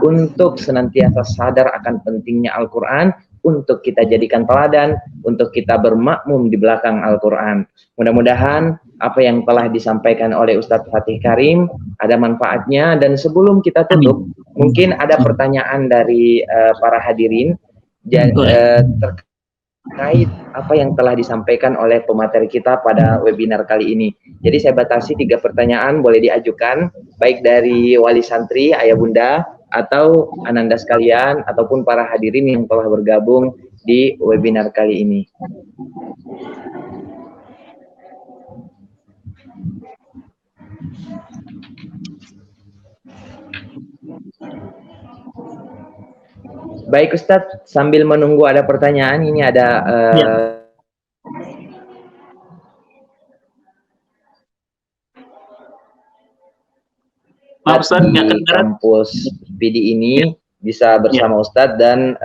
untuk senantiasa sadar akan pentingnya Al-Quran, untuk kita jadikan teladan, untuk kita bermakmum di belakang Al-Quran. Mudah-mudahan apa yang telah disampaikan oleh Ustadz Fatih Karim ada manfaatnya, dan sebelum kita tutup, mungkin ada pertanyaan dari para hadirin terkait apa yang telah disampaikan oleh pemateri kita pada webinar kali ini. Jadi saya batasi 3 pertanyaan, boleh diajukan baik dari wali santri, ayah bunda, atau ananda sekalian, ataupun para hadirin yang telah bergabung di webinar kali ini. Baik Ustadz, sambil menunggu ada pertanyaan, ini ada di kampus PD ini bisa bersama Ustadz, dan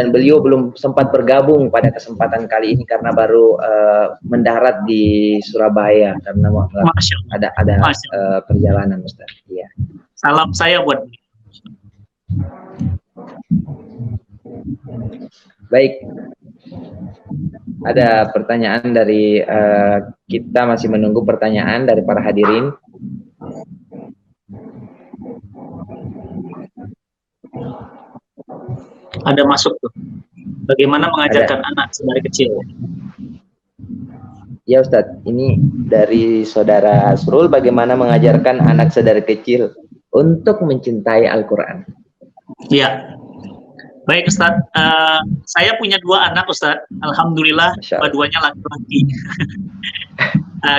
beliau belum sempat bergabung pada kesempatan kali ini karena baru mendarat di Surabaya karena ada perjalanan Ustadz. Iya. Salam saya buat. Baik, ada pertanyaan dari kita masih menunggu pertanyaan dari para hadirin. Ada masuk tuh. Bagaimana mengajarkan anak sedari kecil? Ya Ustadz, ini dari saudara Asrul, bagaimana mengajarkan anak sedari kecil untuk mencintai Al-Quran? Ya, baik Ustadz. Saya punya 2 anak Ustadz. Alhamdulillah, dua-duanya laki-laki.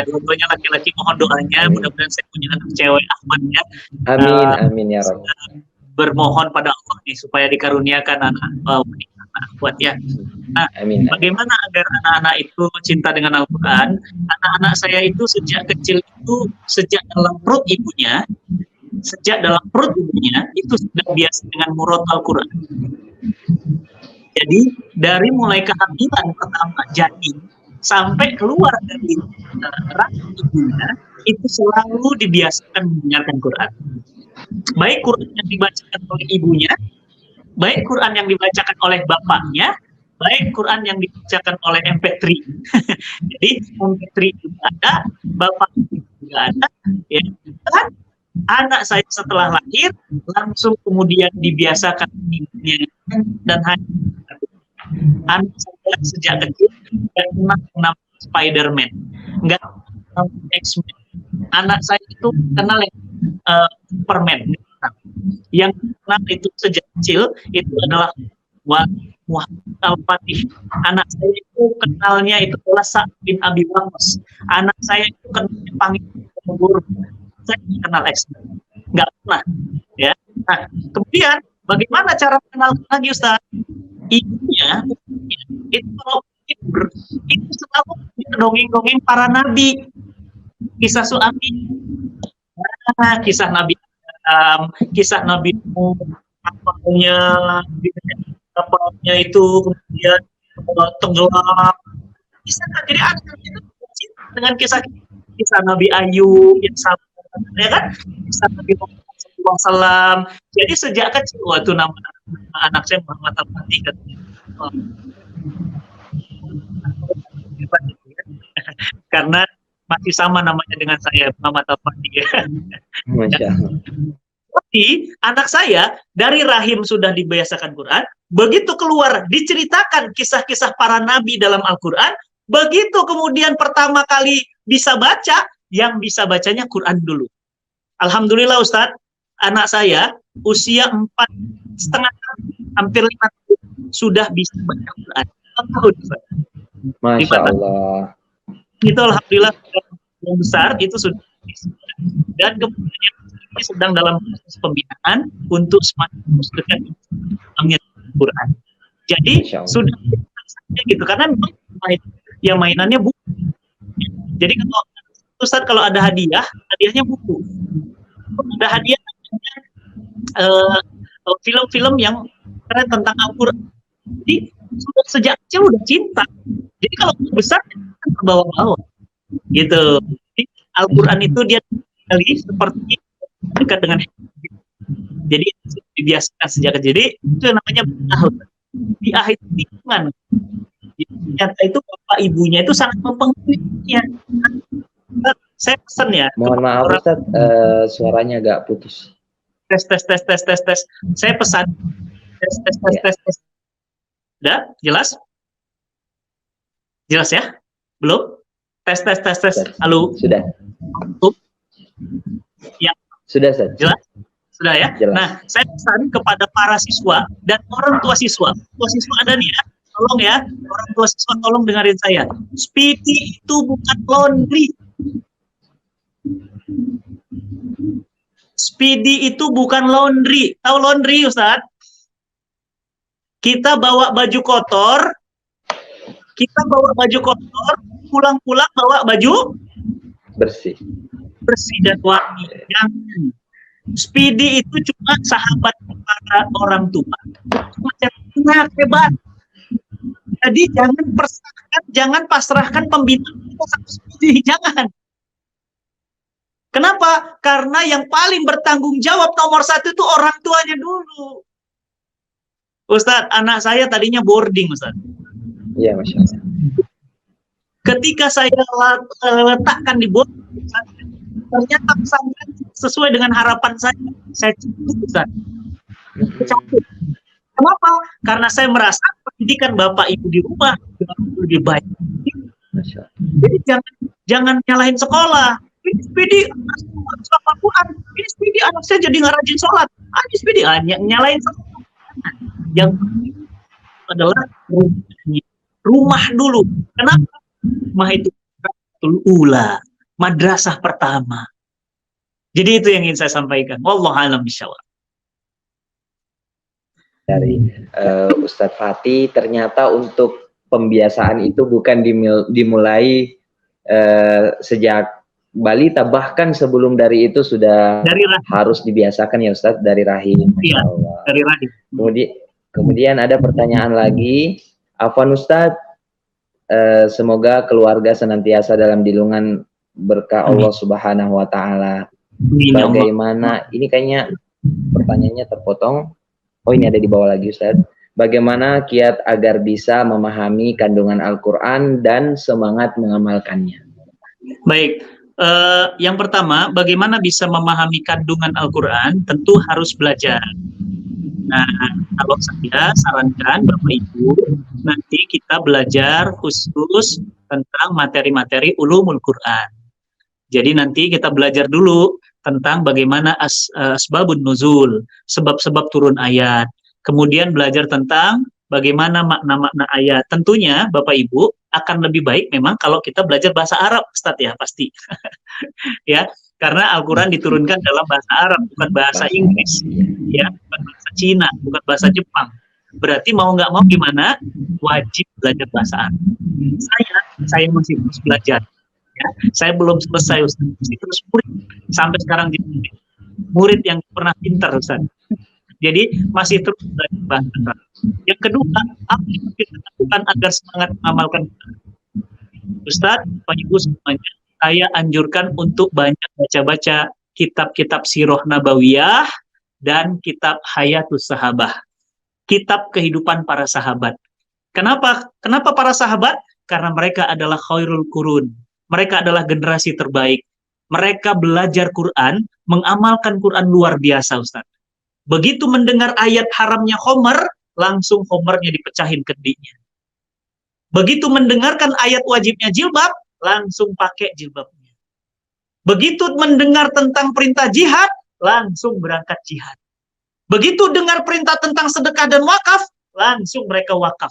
Dua-duanya laki-laki, mohon doanya. Mudah-mudahan saya punya anak cewek, Ahmad ya. Amin, amin ya Rabb. Bermohon pada Allah nih supaya dikaruniakan anak kuat ya. Nah, amin. Bagaimana agar anak-anak itu cinta dengan Al-Quran? Anak-anak saya itu sejak kecil itu, sejak dalam perut ibunya itu sudah biasa dengan murad Al-Quran. Jadi dari mulai kehamilan pertama janin sampai keluar dari rahim ibunya itu selalu dibiasakan mendengarkan Quran. Baik Quran yang dibacakan oleh ibunya, baik Quran yang dibacakan oleh bapaknya, baik Quran yang dibacakan oleh MP3. Jadi MP3 juga ada, bapak juga ada, ya kan? Anak saya setelah lahir langsung kemudian dibiasakan ibunya, dan anak saya sejak kecil nggak kenal Spider-Man, nggak kenal X-Men. Anak saya itu kenal Superman. Yang kenal itu sejak kecil itu adalah Muhammad Al-Fatih. Anak saya itu kenalnya itu adalah Sa'd bin Abi Waqqas. Anak saya itu kenalnya panggil guru. Saya kenal ekspert. Nggak pernah. Ya. Nah, kemudian bagaimana cara kenal lagi Ustaz? Ibunya itu kalau tidur, itu selalu dongeng-dongeng para nabi. Kisah suami, kisah Nabi Adam, kisah Nabi Nuh, kapalnya itu kemudian tenggelam. Jadi anak itu dengan kisah Nabi Ayub yang sama, ya kan? Kisah Nabi Muhammad SAW. Jadi sejak kecil waktu nama anak saya Muhammad Al-Fatih katanya. Karena masih sama namanya dengan saya, Muhammad Al-Fatih. Masya Allah. Tapi anak saya dari rahim sudah dibiasakan Quran, begitu keluar diceritakan kisah-kisah para nabi dalam Al-Quran, begitu kemudian pertama kali bisa baca, yang bisa bacanya Quran dulu. Alhamdulillah Ustadz, anak saya usia 4,5 hampir 5 tahun sudah bisa baca Quran. Masya Allah. Itu alhamdulillah yang besar itu sudah bisa. Dan kemudian sedang dalam proses pembinaan untuk semakin terus dekat dengan Quran. Jadi sudah gitu karena memang yang mainannya buku. Jadi kalau Ustaz kalau ada hadiah, hadiahnya buku. Ada hadiah film-film yang keren tentang Al-Quran. Jadi sudah sejak kecil udah cinta. Jadi kalau besar kan terbawa-bawa. Gitu. Jadi Al-Quran itu dia kali seperti dekat dengan jadi dibiasakan sejak kecil. Jadi itu yang namanya di akhir lingkungan. Ternyata itu bapak ibunya itu sangat mempengaruhinya. Saya pesan ya. Mohon maaf Ustaz, suaranya agak putus. Tes. Saya pesan tes. Udah jelas? Jelas ya? Belum? Tes. Halo. Sudah. Ya. Sudah, Ustaz. Jelas? Sudah ya? Jelas. Nah, saya pesan kepada para siswa dan orang tua siswa. Tua siswa ada nih ya. Tolong ya, orang tua siswa tolong dengerin saya. Speedy itu bukan laundry. Speedy itu bukan laundry. Tahu laundry, Ustaz? Kita bawa baju kotor, pulang-pulang bawa baju bersih dan wangi. Jangan. Speedy itu cuma sahabat para orang tua. Macam anak hebat. Jadi jangan pasrahkan pembinaan kita sama Speedy, jangan. Kenapa? Karena yang paling bertanggung jawab nomor 1 itu orang tuanya dulu. Ustadz, anak saya tadinya boarding, Ustadz. Iya, Masya Allah. Ketika saya letakkan di boarding, ternyata pesantren sesuai dengan harapan saya cukup, Ustadz. Kenapa? Karena saya merasa pendidikan bapak ibu di rumah lebih baik. Jadi jangan nyalahin sekolah. Ini Speedy ini Speedy anak saya jadi nggak rajin sholat. Ini Speedy nyalahin sekolah. Yang adalah rumah dulu. Kenapa? Rumah itu ula, madrasah pertama. Jadi itu yang ingin saya sampaikan. Wallahu a'lam bishawab. Dari Ustadz Fatih, ternyata untuk pembiasaan itu bukan dimulai sejak balita, bahkan sebelum dari itu sudah harus dibiasakan ya Ustadz, dari rahim. Iya, dari rahim. Kemudian ada pertanyaan lagi, Afwan Ustadz, semoga keluarga senantiasa dalam lindungan berkah Allah Subhanahu wa Ta'ala. Bagaimana, ini kayaknya pertanyaannya terpotong. Oh, ini ada di bawah lagi Ustadz. Bagaimana kiat agar bisa memahami kandungan Al-Quran dan semangat mengamalkannya? Baik, yang pertama, bagaimana bisa memahami kandungan Al-Quran? Tentu harus belajar. Nah, kalau saya sarankan Bapak Ibu, nanti kita belajar khusus tentang materi-materi ulumul Quran. Jadi nanti kita belajar dulu tentang bagaimana asbabun nuzul, sebab-sebab turun ayat. Kemudian belajar tentang bagaimana makna-makna ayat. Tentunya Bapak Ibu akan lebih baik memang kalau kita belajar bahasa Arab, Ustadz ya, pasti. Ya, karena Al-Quran diturunkan dalam bahasa Arab, bukan bahasa Inggris, ya, bukan bahasa Cina, bukan bahasa Jepang. Berarti mau nggak mau gimana, wajib belajar bahasa Arab. Saya masih terus belajar. Ya, saya belum selesai, Ustaz. Masih terus murid. Sampai sekarang jadi murid yang pernah pintar, Ustaz. Jadi masih terus belajar bahasa Arab. Yang kedua, apa yang kita lakukan agar semangat mengamalkan Ustaz, Pak Ibu semuanya, saya anjurkan untuk banyak baca-baca kitab-kitab Sirah Nabawiyah dan kitab Hayatus Sahabah. Kitab kehidupan para sahabat. Kenapa? Kenapa para sahabat? Karena mereka adalah khairul qurun. Mereka adalah generasi terbaik. Mereka belajar Quran, mengamalkan Quran luar biasa, Ustaz. Begitu mendengar ayat haramnya khomer, langsung khomernya dipecahin kendiknya. Begitu mendengarkan ayat wajibnya jilbab, langsung pakai jilbabnya. Begitu mendengar tentang perintah jihad, langsung berangkat jihad. Begitu dengar perintah tentang sedekah dan wakaf, langsung mereka wakaf.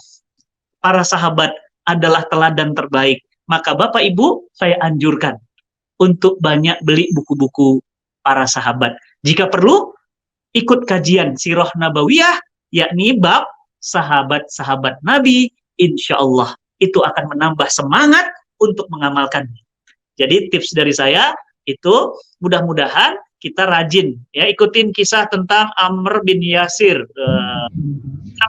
Para sahabat adalah teladan terbaik. Maka Bapak Ibu, saya anjurkan untuk banyak beli buku-buku para sahabat. Jika perlu, ikut kajian Sirah Nabawiyah, yakni bab sahabat-sahabat Nabi, insya Allah itu akan menambah semangat untuk mengamalkannya. Jadi tips dari saya itu mudah-mudahan kita rajin ya, ikutin kisah tentang Amr bin Yasir,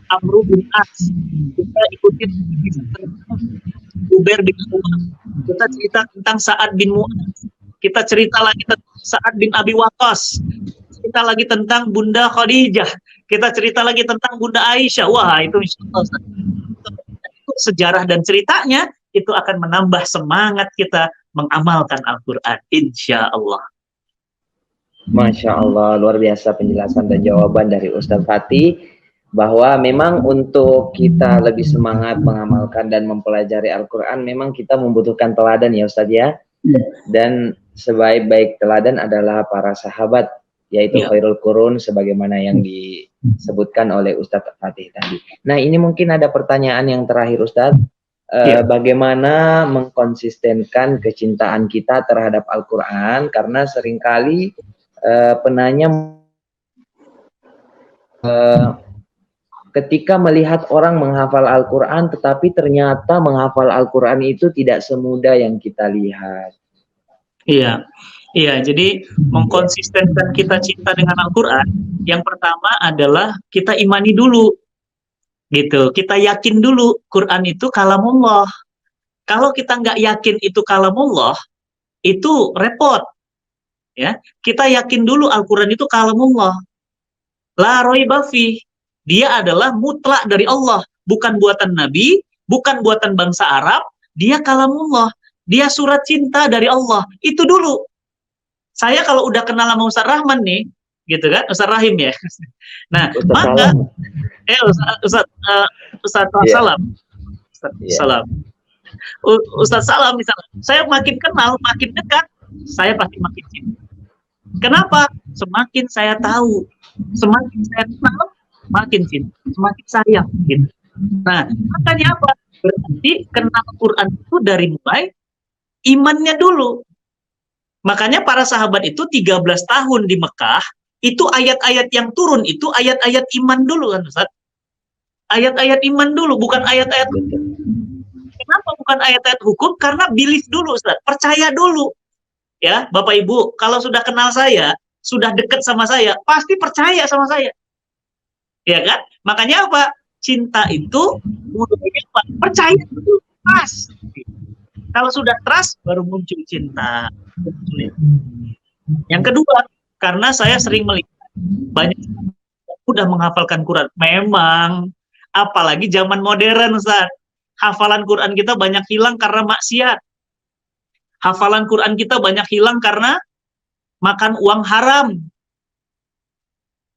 Amr bin As, kita ikutin kisah tentang Ubair bin Umar, kita cerita tentang Sa'ad bin Mu'adz, kita cerita lagi tentang Sa'ad bin Abi Waqqas, cerita lagi tentang Bunda Khadijah, kita cerita lagi tentang Bunda Aisyah. Wah, itu insyaallah sejarah dan ceritanya itu akan menambah semangat kita mengamalkan Al-Quran, insya Allah. Masya Allah, luar biasa penjelasan dan jawaban dari Ustadz Fatih, bahwa memang untuk kita lebih semangat mengamalkan dan mempelajari Al-Quran, memang kita membutuhkan teladan ya Ustadz ya. Dan sebaik-baik teladan adalah para sahabat, yaitu khairul qurun, sebagaimana yang disebutkan oleh Ustadz Fatih tadi. Nah, ini mungkin ada pertanyaan yang terakhir Ustadz. Bagaimana mengkonsistenkan kecintaan kita terhadap Al-Quran, karena seringkali penanya ketika melihat orang menghafal Al-Quran, tetapi ternyata menghafal Al-Quran itu tidak semudah yang kita lihat. Iya, jadi mengkonsistenkan kita cinta dengan Al-Quran, yang pertama adalah kita imani dulu. Gitu, kita yakin dulu Quran itu kalamullah. Kalau kita nggak yakin itu kalamullah, itu repot. Ya, kita yakin dulu Al-Quran itu kalamullah. La raiba fi. Dia adalah mutlak dari Allah, bukan buatan Nabi, bukan buatan bangsa Arab. Dia kalamullah. Dia surat cinta dari Allah. Itu dulu. Saya kalau udah kenal sama Ustaz Rahman nih, gitu kan, Ustaz Rahim ya. Nah, Ustaz maka Ustaz Salam. Ustaz Salam misalnya, saya makin kenal, makin dekat, saya pasti makin cinta. Kenapa? Semakin saya tahu, semakin saya kenal, makin cinta, semakin sayang gitu. Nah, makanya apa? Berarti kenal Quran itu dari mulai imannya dulu. Makanya para sahabat itu 13 tahun di Mekah, itu ayat-ayat yang turun itu ayat-ayat iman dulu kan Ustaz? Ayat-ayat iman dulu, bukan ayat-ayat hukum. Kenapa bukan ayat-ayat hukum? Karena belief dulu Ustaz, percaya dulu. Ya, Bapak Ibu, kalau sudah kenal saya, sudah dekat sama saya, pasti percaya sama saya. Ya kan? Makanya apa? Cinta itu mulainya apa? Percaya dulu, trust. Kalau sudah trust, baru muncul cinta. Yang kedua, karena saya sering melihat banyak udah menghafalkan Quran. Memang, apalagi zaman modern, Ustaz. Hafalan Quran kita banyak hilang karena maksiat. Hafalan Quran kita banyak hilang karena makan uang haram.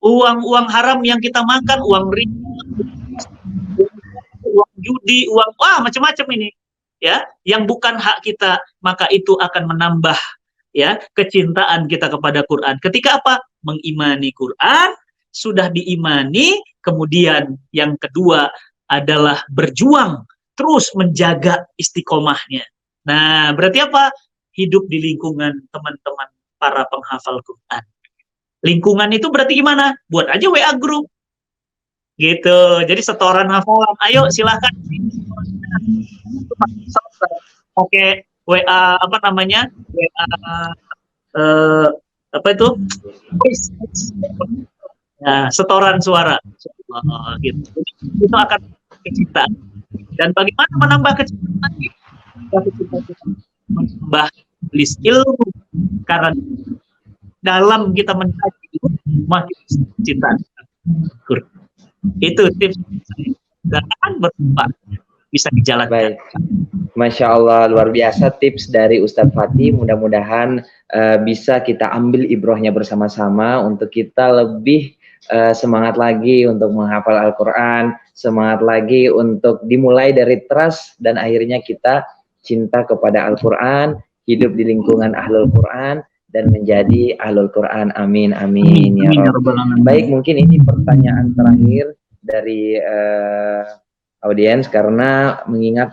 Uang haram yang kita makan, uang riba, uang judi, uang macam-macam ini. Ya, yang bukan hak kita, maka itu akan menambah ya kecintaan kita kepada Quran. Ketika apa? Mengimani Quran, sudah diimani, kemudian yang kedua adalah berjuang terus menjaga istiqomahnya. Nah, berarti apa? Hidup di lingkungan teman-teman para penghafal Quran. Lingkungan itu berarti gimana? Buat aja WA group. Gitu. Jadi setoran hafalan. Ayo silahkan. Pakai WA apa namanya? WA apa itu? Nah, setoran suara. Gitu. Itu akan kecintaan. Dan bagaimana menambah kecintaan? Menambah list ilmu, karena dalam kita mencari itu makin cinta. Itu tips dan akan berubah, bisa dijalankan. Baik, Masya Allah, luar biasa tips dari Ustadz Fatih. Mudah-mudahan bisa kita ambil ibrohnya bersama-sama untuk kita lebih semangat lagi untuk menghafal Al-Quran, semangat lagi untuk dimulai dari trust dan akhirnya kita cinta kepada Al-Quran, hidup di lingkungan Ahlul Quran, dan menjadi Ahlul Quran. Amin, amin. Ya Rabb. Baik, mungkin ini pertanyaan terakhir dari audiens, karena mengingat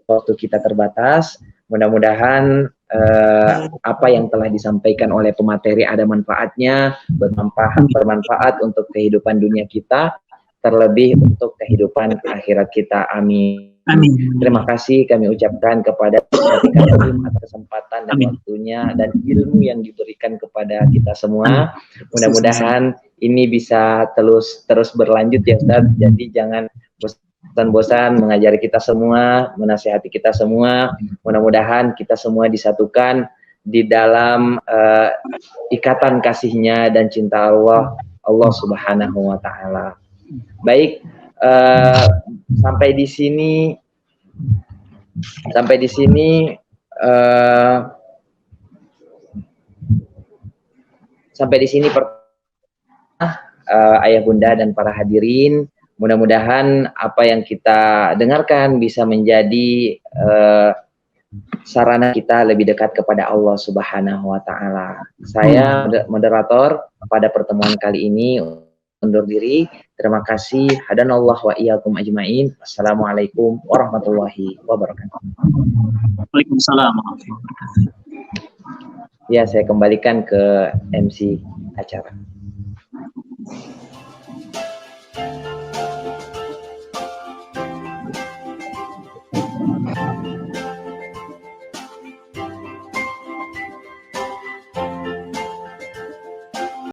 waktu kita terbatas. Mudah-mudahan apa yang telah disampaikan oleh pemateri ada manfaatnya, bermanfaat untuk kehidupan dunia kita, terlebih untuk kehidupan akhirat kita. Amin. Amin. Terima kasih kami ucapkan kepada atas kesempatan dan waktunya dan ilmu yang diberikan kepada kita semua. Mudah-mudahan ini bisa terus berlanjut ya Ustaz. Jadi jangan bosan-bosan mengajari kita semua, menasihati kita semua. Mudah-mudahan kita semua disatukan di dalam ikatan kasihnya dan cinta Allah Subhanahu wa Ta'ala. Baik, sampai di sini ayah bunda dan para hadirin. Mudah-mudahan apa yang kita dengarkan bisa menjadi sarana kita lebih dekat kepada Allah Subhanahu wa Ta'ala. Saya moderator pada pertemuan kali ini undur diri. Terima kasih. Hadanallah wa iyyakum ajmain. Assalamualaikum warahmatullahi wabarakatuh. Waalaikumsalam. Ya, saya kembalikan ke MC acara.